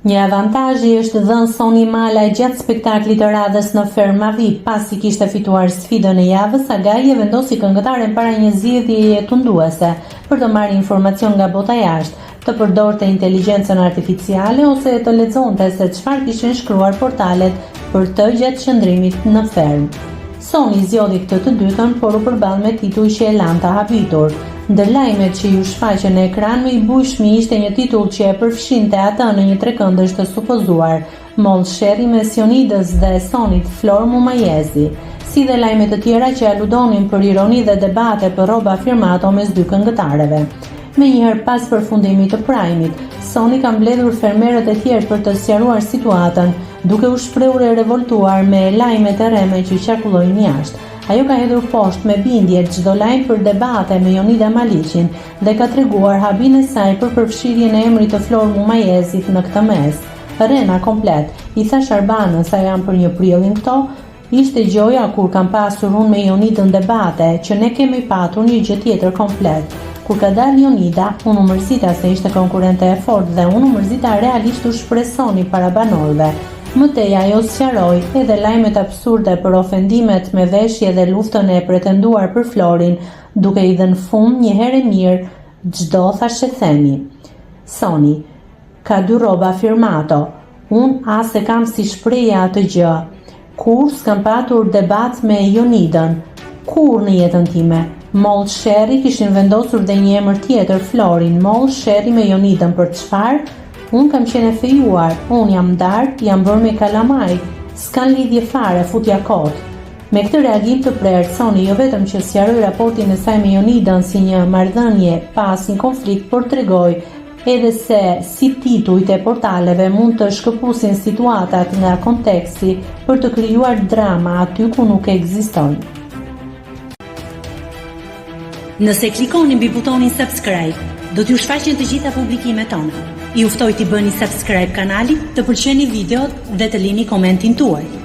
Një avantazhi është dhënë Sony Mala gjatë spektaklit të radhës në Fermavi, pasi kishte fituar sfidën e javës, Agaje vendosi këngëtaren para një zgjedhjeje tunduese për të marrë informacion nga bota jashtë, të përdorte inteligjencën artificiale ose të lexonte se çfarë kishin shkruar portalet për të gjatë qëndrimit në ferm. Sony zgjodhi këtë të dytën, por u përball me titull që e lan të habitur. Ndër lajmet që ju shfaqen në ekran, më i bujshmi ishte një titull që e përfshinte atë në një trekëndësh të supozuar, Moll Sherry me Sionidës dhe Sonit Flor Mumajezi, si dhe lajme të tjera që aludonin për ironi dhe debate për rroba firmato mes dy këngëtarëve. Menjëherë pas përfundimit të Prime-it, Sony ka mbledhur fermerët e tjerë për të sqaruar situatën, duke u shprehur e revoltuar me lajmet e rreme që qarkullojnë jashtë. Ajo ka hedhur poshtë me bindje çdo lajm për debate me Jonida Maliqin dhe ka treguar habin e saj për përfshirjen e emrit të Flor Mumajezit në këtë mes. Rena komplet, i thash Arbanës sa janë për një prillin këto, ishte gjoja kur kam pasur unë me Jonidën debate, që ne kemi patur një gjë tjetër komplet. Kur ka dalë Jonida, unë u mërzita se ishte konkurrente e fortë dhe unë u mërzita realisht u shpresoni para banorëve. Mëtej ajo sqaroi edhe lajmet absurde për ofendimet me veshje dhe luftën e pretenduar për Florin, duke i dhënë fund një herë mirë çdo thashë themi. Sony ka dy rroba firmato. Unë as e kam si shprehje atë gjë. Kur s'kam patur debat me Jonidën, kur në jetën time. Moll Sherry kishin vendosur dhe një emër tjetër, Florin. Moll Sherry me Jonidën për çfarë? Unë kam qenë e fejuar, unë jam dark, jam bërë me kalamaj, s'kan lidhje fare, futja kot. Me këtë reagim të prerë, Sony jo vetëm që sqaroi raportin e saj me Jonidën si një marrëdhënie pas një konflikt, por tregoi edhe se si titujt e portaleve mund të shkëpusin situatat nga konteksti për të krijuar drama aty ku nuk ekziston. Nëse klikoni mbi butonin subscribe, do t'ju shfaqen të gjitha publikimet tona. Ju ftoj t'i bëni subscribe kanalit, të pëlqeni videot dhe të lini komentin tuaj.